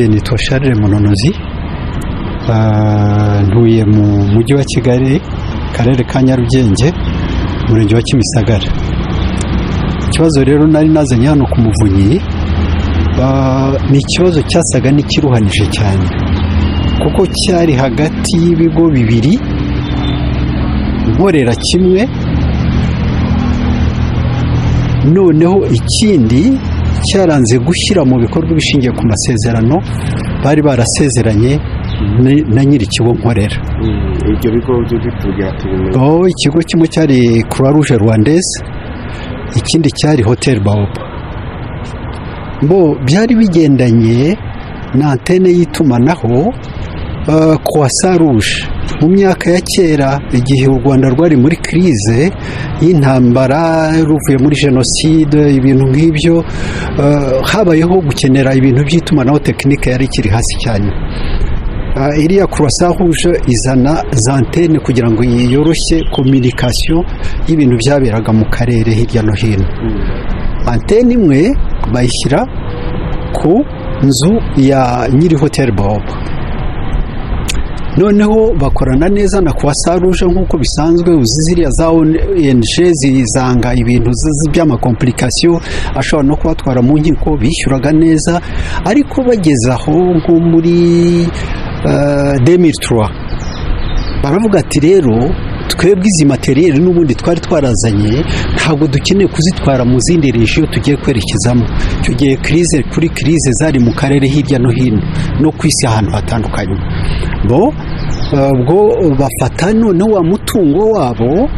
njye nitwa Charles Munonozi, ntuye mu mujyi wa Kigali, karere ka Nyarugenge, umurenge wa Kimisagara. Ikibazo rero nari nazanye hano ku Muvunyi ni ikibazo cyasaga n'ikiruhanije cyane, kuko cyari hagati y'ibigo bibiri nkorera kimwe, noneho ikindi cyaranze gushyira mu bikorwa bishingiye ku masezerano bari barasezeranye na nyiri ikigo nkorera. Ibyo bigo by'ubucuruzi, ikigo kimwe cyari Croix Rouge Rwandaise, ikindi cyari Hotel Baoba. Byari bigendanye na antene y'itumanaho Croix Rouge. Mu myaka ya kera, igihe u Rwanda rwari muri crise y'intambara ruvuye muri jenoside, ibintu nk'ibyo, habayeho gukenera ibintu by'itumanaho, tekinike yari ikiri hasi cyane. Iriya Croix Rouge izana za antene kugira ngo yoroshye communication y'ibintu byaberaga mu karere hirya no hino. Antene imwe bayishyira ku nzu ya nyiri Hotel Baoba, noneho bakorana neza na Croix Rouge nk'uko bisanzwe. Uzi ziriya za ONG zizanga ibintu by'amakomplikasiyo ashobora no kubatwara mu nkiko, bishyuraga neza. Ariko bageze aho nko muri 2003 baravuga ati rero twebwe izi materiyeri n'ubundi twari twarazanye ntabwo dukeneye kuzitwara mu zindi regiyo tugiye kwerekezamo. Icyo gihe kuri crise zari mu karere hirya no hino no ku isi ahantu hatandukanye. Ubwo bafata noneho wa mutungo wabo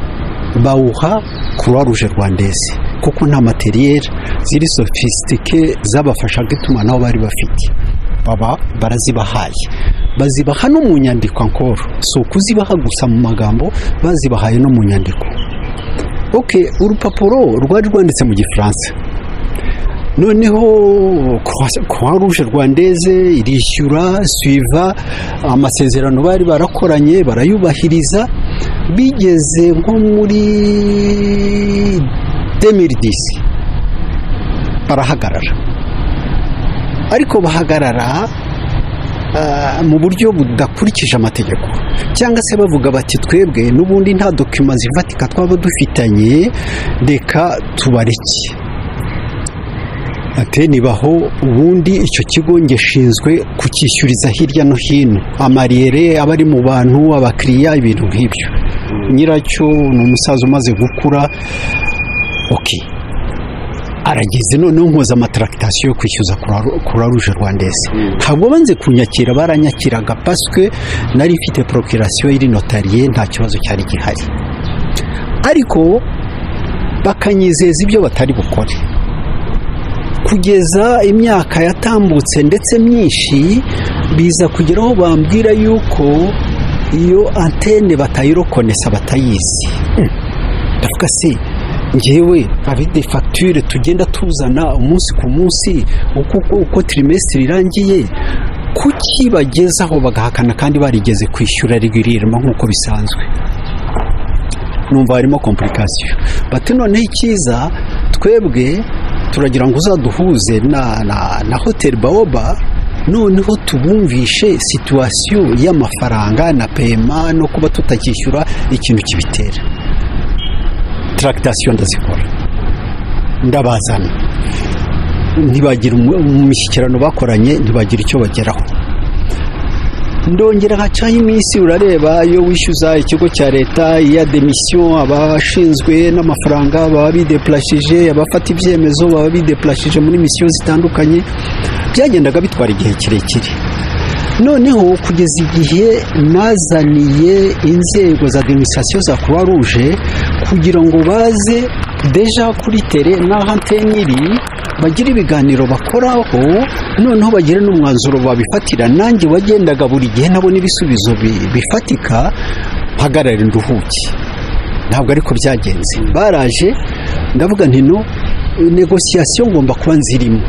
bawuha Croix Rouge Rwandaise, kuko nta materiyeri ziri sofisitike zabafashaga itumanaho bari bafite. Barazibahaye, bazibaha no mu nyandiko ankoro, si ukuzibaha gusa mu magambo, bazibahaye no mu nyandiko. Urupapuro rwari rwanditse mu Gifaransa, noneho Croix Rouge Rwandaise irishyura suiva amasezerano bari barakoranye, barayubahiriza. Bigeze nko muri 2010 barahagarara, ariko bahagarara mu buryo budakurikije amategeko, cyangwa se bavuga bati twebwe n'ubundi nta dokima zifatika twaba dufitanye, reka tubareke. Nibaho ubundi icyo kigo ngishinzwe kukishyuriza hirya no hino amariyere aba ari mu bantu, abakiriya, ibintu nk'ibyo. Nyiracyo ni umusaza umaze gukura. Arageze noneho nkoza amatrakitation yo kwishyuza Croix Rouge Rwandaise. Ntabwo banze kunyakira, baranyakiraga paswe nari mfite procuration iri notariye, nta kibazo cyari gihari, ariko bakanyizeza ibyo batari bukore. Kugeza imyaka yatambutse ndetse myinshi, biza kugeraho bambwira yuko iyo antene batayirokonesa, batayizi. Ndavuga se ngewe abide facture tugenda tuzana umunsi ku munsi uko trimestre irangiye, kuki bagezaho bagahakana kandi barigeze kwishyura regulirement nk'uko bisanzwe? Numva harimo complication. Bati noneho icyiza, twebwe turagira ngo uzaduhuze na Hotel Baoba, noneho tubumvishe situation y'amafaranga na paiement no kuba tutakishyura ikintu kibitera. Tractation ndazikora, ndabazana, ntibagira umushyikirano bakoranye, ntibagira icyo bageraho. Ndongera hacaho iminsi, urareba iyo wishyuza ikigo cya leta iya demission, abashinzwe n'amafaranga baba bideplashije, abafata ibyemezo baba bideplashije muri mission zitandukanye, byagendaga bitwara igihe kirekire. Noneho kugeza igihe nazaniye inzego za administration za Croix Rouge kugira ngo baze deja kuri tere n'aho antene iri, bagira ibiganiro bakoraho, noneho bagire n'umwanzuro babifatira. Nanjye wagendaga buri gihe nabona ibisubizo bifatika, mpagarare nduhuke. Ntabwo ariko byagenze. Baraje, ndavuga nti no, negociation ngomba kuba nzirimo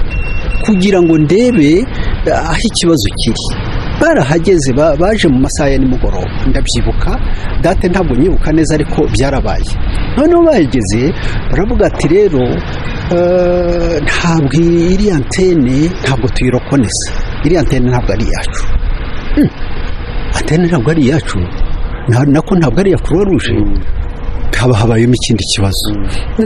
kugira ngo ndebe aho ikibazo kiri. Barahageze, baje mu masaha ya nimugoroba, ndabyibuka, date ntabwo nyibuka neza, ariko byarabaye. Noneho bahageze baravuga ati rero ntabwo iri antene ntabwo tuyirokonesa, iriya antene ntabwo ari iyacu. Antene ntabwo ari iyacu, nako ntabwo ari iya Croix Rouge. Haba habayemo ikindi kibazo.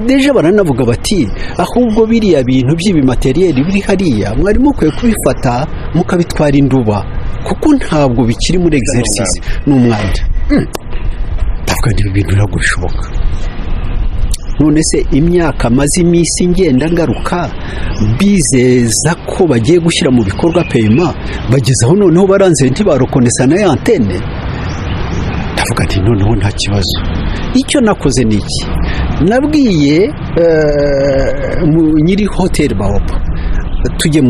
Deje baranavuga bati ahubwo biriya bintu by'ibimateriyeri biri hariya mwari mukwiye kubifata mukabitwara Induba kuko ntabwo bikiri muri exercice n'umwanda. Ndavuga ni ibintu ntabwo bishoboka. None se imyaka maze iminsi ngenda ngaruka bizeza ko bagiye gushyira mu bikorwa payema, bagezaho noneho baranze ntibarokonesa na ya antene. Ndavuga ati noneho nta kibazo. Icyo nakoze ni iki, nabwiye nyiri hoteli Baoba tujye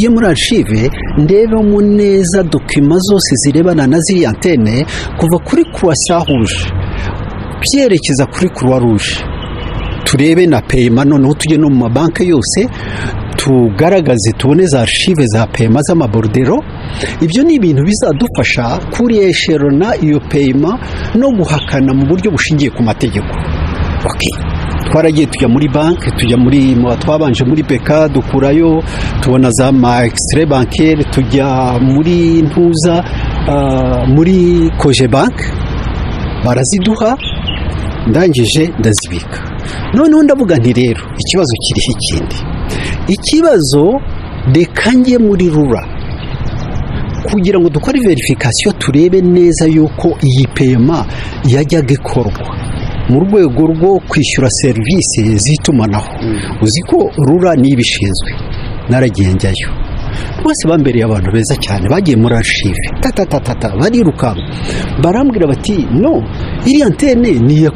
muri archive ndebemo neza dokima zose zirebana na ziriya antene kuva kuri Croissant Rouge byerekeza kuri Croix Rouge, turebe na payema, noneho tujye no mu mabanki yose tugaragaze tubone za archive za payema z'amabordero. Ibyo ni ibintu bizadufasha kuriyesherona iyo payema no guhakana mu buryo bushingiye ku mategeko. Twaragiye tujya muri banki, twabanje muri BK dukurayo, tubona za ma extrait bancaire, tujya muri ntuza muri Koje Bank baraziduha, ndangije ndazibika. Noneho ndavuga nti rero ikibazo kiriho ikindi. Ikibazo reka njye muri RURA kugira ngo dukore verification turebe neza yuko iyi payema yajyaga ikorwa mu rwego rwo kwishyura serivisi z'itumanaho. Uzi ko RURA nibishinzwe, naragiye njyayo bose bambereye abantu beza cyane, bagiye muri archive bariruka barambwira bati no, iri antene ni ya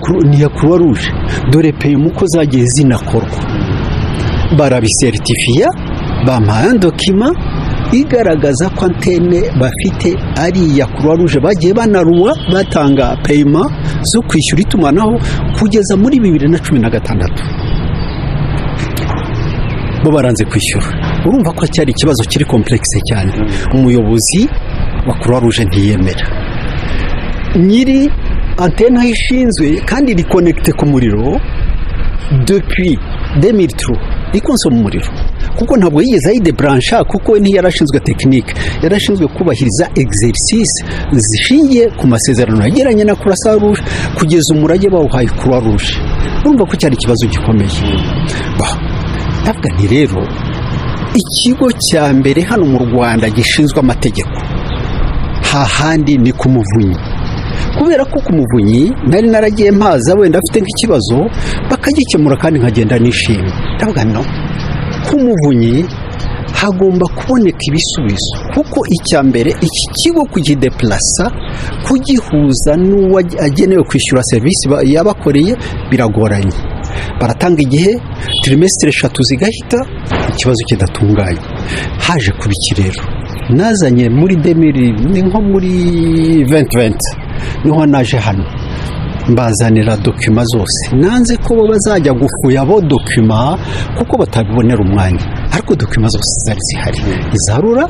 Croix Rouge, dore payema uko zagiye zinakorwa. Barabisertifiya, bampaye dokima igaragaza ko antene bafite ari iya Croix Rouge, bagiye banaruwa batanga payema zo kwishyura itumanaho kugeza muri 2016. Bo baranze kwishyura. Urumva ko cyari ikibazo kiri complexe cyane. Umuyobozi wa Croix Rouge ntiyemera. Nyiri antene ishinzwe kandi iri connecte ku muriro depuis 2003 ikonsoma umuriro, kuko ntabwo yigeze ayidebrancha, kuko ntiyarashinzwe technique, yarashinzwe kubahiriza exercice zishingiye ku masezerano yagiranye na Croissant Rouge kugeza umurage bawuhaye Croix Rouge. Urumva ko cyari ikibazo gikomeye. Ndavuga nti rero ikigo cya mbere hano mu Rwanda gishinzwe amategeko hahandi ni ku Muvunyi, kubera ko ku Muvunyi nari naragiye mpaza wenda afite nk'ikibazo bakagikemura kandi nkagenda nishimye. Ndavuga no, ku Muvunyi hagomba kuboneka ibisubizo, kuko icya mbere iki kigo kugideplasa kugihuza n'uwo agenewe kwishyura serivisi yabakoreye biragoranye. Baratanga igihe trimestre 3 zigahita ikibazo kidatunganye. Haje kubiki rero nazanye muri 2000 ni nko muri 2020 niho naje hano mbazanira dokima zose, nanze ko bo bazajya gufuya bo dokima kuko batabibonera umwanya, ariko dokima zose zari zihari, izarura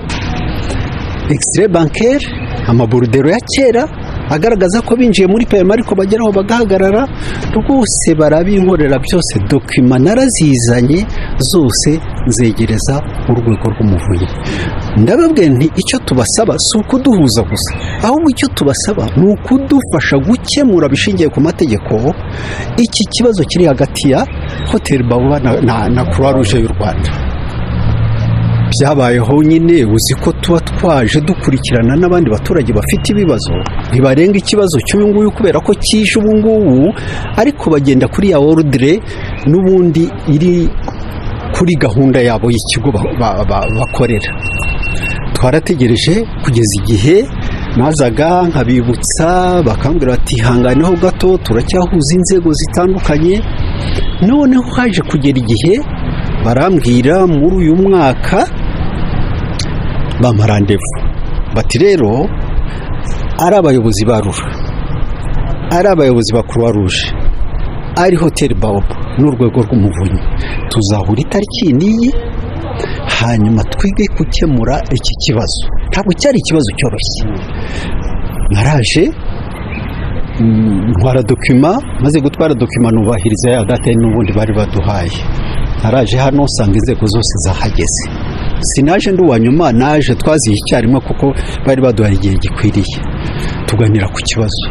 extrait bancaire, amabordero ya kera agaragaza ko binjiye muri payema ariko bageraho bagahagarara, rwose barabinkorera byose. Dokima narazizanye zose nzegereza urwego rw'Umuvunyi. Ndababwiye nti icyo tubasaba si ukuduhuza gusa, ahubwo icyo tubasaba ni ukudufasha gukemura bishingiye ku mategeko iki kibazo kiri hagati ya Hotel Baoba na Croix Rouge y'u Rwanda. Byabayeho nyine, uzi ko tuba twaje dukurikirana n'abandi baturage bafite ibibazo, ntibarenga ikibazo cy'uyu nguyu kubera ko kije ubu ngubu, ariko bagenda kuri ya ordre n'ubundi iri kuri gahunda yabo y'ikigo bakorera. Twarategereje kugeza igihe nazaga nkabibutsa, bakambwira bati hanganeho gato turacyahuza inzego zitandukanye. Noneho haje kugera igihe barambwira muri uyu mwaka bamarandevu bati rero ari abayobozi ba RURA, ari abayobozi ba Croix Rouge, ari Hotel Baoba n'urwego rw'Umuvunyi, tuzahura itariki n'iyi hanyuma twige gukemura iki kibazo. Ntabwo cyari ikibazo cyoroshye. Naraje ntwara dokima, maze gutwara dokima nubahiriza ya date n'ubundi bari baduhaye. Naraje hano usanga inzego zose zahageze. sinaje ndi uwa nyuma, naje twaziye icyarimwe kuko bari baduhaye igihe gikwiriye tuganira ku kibazo.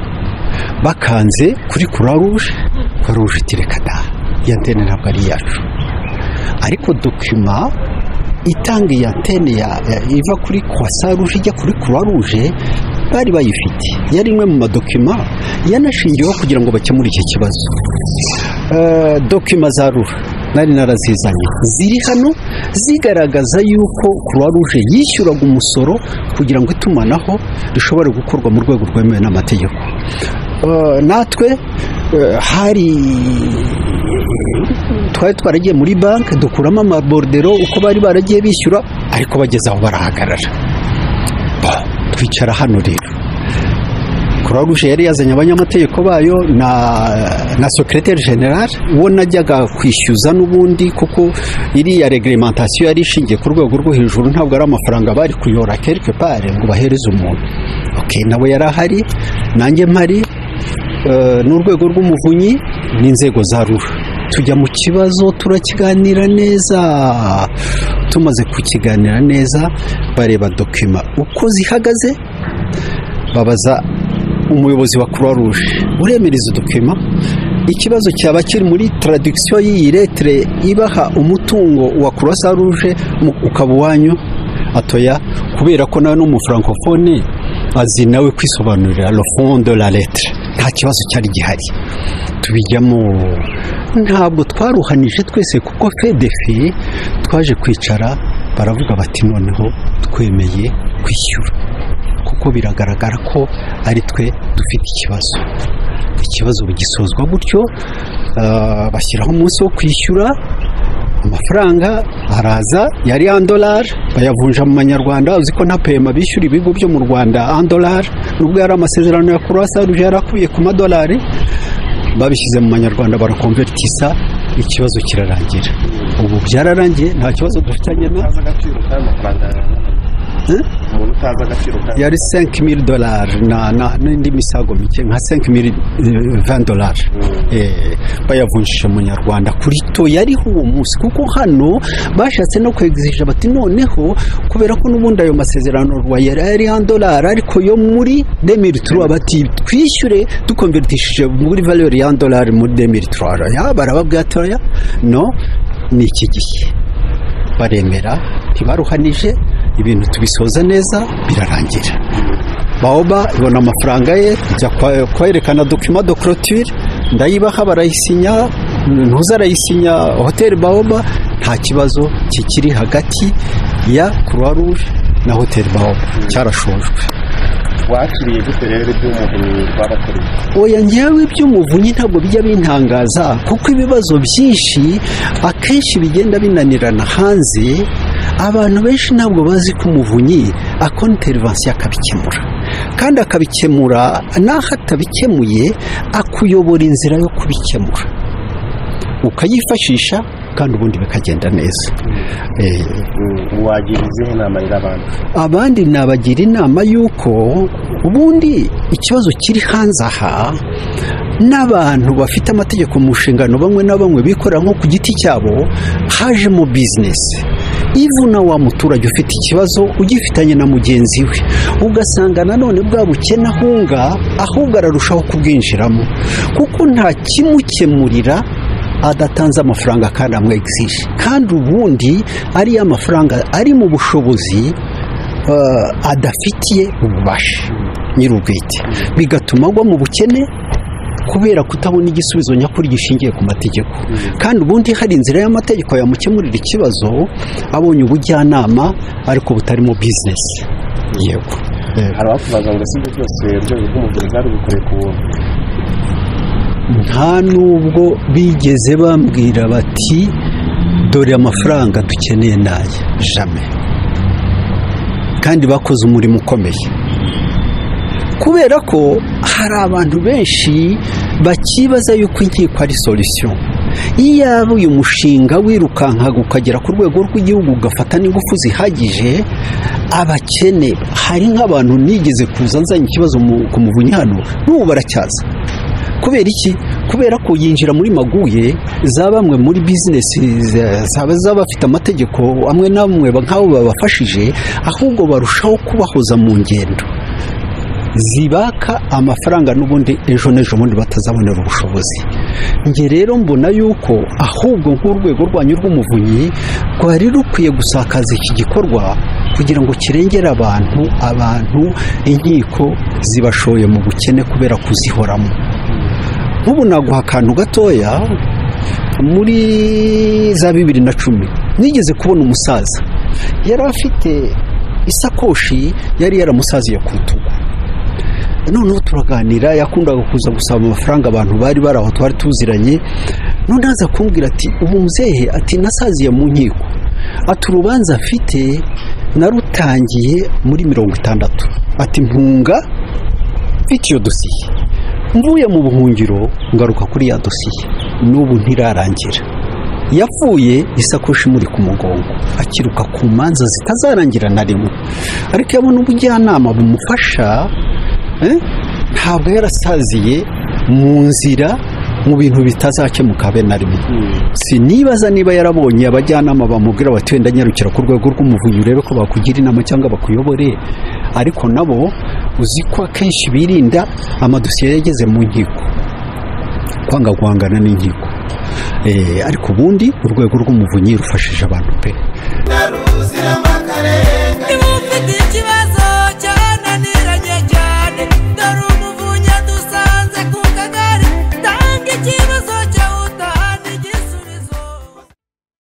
Bakanze kuri Croix Rouge iti reka da iyi antene ntabwo ari iyacu, ariko dokima itanga iyi antene iva kuri Croix Rouge ijya kuri Croix Rouge bari bayifite, yari imwe mu madokima yanashingiweho kugira ngo bakemure iki kibazo. Dokima za RURA nari narazizanye ziri hano zigaragaza yuko Croix Rouge yishyuraga umusoro kugira ngo itumanaho rishobore gukorwa mu rwego rwemewe n'amategeko. Natwe twari twaragiye muri banki dukuramo amabordero uko bari baragiye bishyura, ariko bageze aho barahagarara. Twicara hano rero, Croix Rouge yari yazanye abanyamategeko bayo na secrétaire général uwo najyaga kwishyuza n'ubundi, kuko iriya reglementation yari ishingiye ku rwego rwo hejuru, ntabwo ari amafaranga bari kuyora quelque part ngo bahereze umuntu. Nawe yari ahari, nanjye mpari, n'urwego rw'umuvunyi n'inzego za RURA. Tujya mu kibazo turakiganira neza, tumaze kukiganira neza bareba dokima uko zihagaze, babaza umuyobozi wa Croix Rouge uremera izo dokima, ikibazo cyaba kiri muri traduction y'iyi lettre ibaha umutungo wa Croix Rouge ukaba uwanyu. Atoya, kubera ko nawe n'umu francophone azi nawe kwisobanurira le fond de la lettre, nta kibazo cyari gihari. Tubijyamo, ntabwo twaruhanije twese kuko fedefi twaje kwicara baravuga bati noneho twemeye kwishyura, kuko biragaragara ko ari twe dufite ikibazo bigisozwa gutyo. Bashyiraho umunsi wo kwishyura, amafaranga araza yari $1, bayavunja mu manyarwanda. Uzi ko nta pema bishyura ibigo byo mu Rwanda $1, nubwo yari amasezerano ya Croix Rouge yarakubiye ku madolari, babishyize mu manyarwanda barakonvertisa, ikibazo kirarangira. Ubu byararangiye, nta kibazo dufitanye na yari $5,000 n'indi misago mike nka $5,020 bayavunjisha mu nyarwanda kuri to yariho uwo munsi, kuko hano bashatse no kwegizija bati noneho kubera ko n'ubundi ayo masezerano yari $1, ariko yo muri 2003 bati twishyure dukonvertishije muri valeur $1 muri 2003. Barababwatoya no ni iki gihe baremera, ntibaruhanije, ibintu tubisoza neza birarangira. Baoba ibona amafaranga ye, njya kwerekana document de clôture, ndayibaha barayisinya, ntuzarayisinya Hotel Baoba. Nta kibazo kikiri hagati ya Croix Rouge na Hotel Baoba, cyarashojwe. Wakiriye gute rero iby'umuvunyi twabakoreye? Oya, njyewe iby'umuvunyi ntabwo bijya bintangaza, kuko ibibazo byinshi akenshi bigenda binanirana hanze. Abantu benshi ntabwo bazi ko umuvunyi akora intervention akabikemura, kandi akabikemura naho atabikemuye akuyobora inzira yo kubikemura, ukayifashisha kandi ubundi bikagenda neza. Wagira izihe nama rero abandi? Nabagira inama y'uko ubundi ikibazo kiri hanze aha n'abantu bafite amategeko mu nshingano, bamwe na bamwe bikorera nko ku giti cyabo, hajemo bizinesi ivuna wa muturage ufite ikibazo ugifitanye na mugenzi we, ugasanga nanone bwa bukene ahunga ahubwo ararushaho kubwinjiramo, kuko nta kimukemurira adatanze amafaranga kandi amwegizije, kandi ubundi ariya mafaranga ari mu bushobozi adafitiye ububasha nyir'ubwite, bigatuma agwa mu bukene kubera kutabona igisubizo nyakuri gishingiye ku mategeko. Kandi ubundi hari inzira y'amategeko yamukemurira ikibazo abonye ubujyanama ariko butarimo bizinesi. Yego, hari abavuga ngo si byose urwego rw'umuvunyi bwari bukoreye ku buntu. Nta nubwo bigeze bambwira bati dore amafaranga dukeneye n'aya, jamais. Kandi bakoze umurimo ukomeye, kubera ko hari abantu benshi bakibaza yuko inkiko ari solution. Iyaba uyu mushinga wirukankaga ukagera ku rwego rw'igihugu ugafata n'ingufu zihagije, abakene hari nk'abantu nigeze kuza nzanye ikibazo ku muvunyi hano, n'ubu baracyaza kubera iki? Kubera ko yinjira muri maguye za bamwe muri bizinesi zaba bafite amategeko amwe n'amwe nk'abo babafashije, ahubwo barushaho kubahoza mu ngendo zibaka amafaranga n'ubundi ejo n'ejo bundi batazabonera ubushobozi. Nge rero mbona yuko ahubwo nk'urwego rwanyu rw'umuvunyi rwari rukwiye gusakaza iki gikorwa kugira ngo kirengere abantu inkiko zibashoye mu bukene kubera kuzihoramo. Nk'ubu naguha akantu gatoya, muri za 2010 nigeze kubona umusaza yari afite isakoshi yari yaramusaziye ku rutugu. Noneho turaganira, yakundaga kuza gusaba amafaranga abantu bari baraho twari tuziranye. None aza kumbwira ati ubu muzehe, ati nasaziye mu nkiko, ati urubanza afite narutangiye muri 60, ati mpunga mfite iyo dosiye, mvuye mu buhungiro ngaruka kuri ya dosiye n'ubu ntirarangira. Yapfuye isakoshi muri ku mugongo, akiruka ku manza zitazarangira na rimwe, ariko yabona ubujyanama bumufasha. Ntabwo yarasaziye mu nzira mu bintu bitazakemuka be na rimwe. Sinibaza niba yarabonye abajyanama bamubwira bati wenda nyarukira ku rwego rw'umuvunyi urebe ko bakugira inama cyangwa bakuyobore, ariko nabo uzi ko akenshi birinda amadosiye yageze mu nkiko, kwanga guhangana n'inkiko. Ariko ubundi urwego rw'umuvunyi rufashije abantu pe.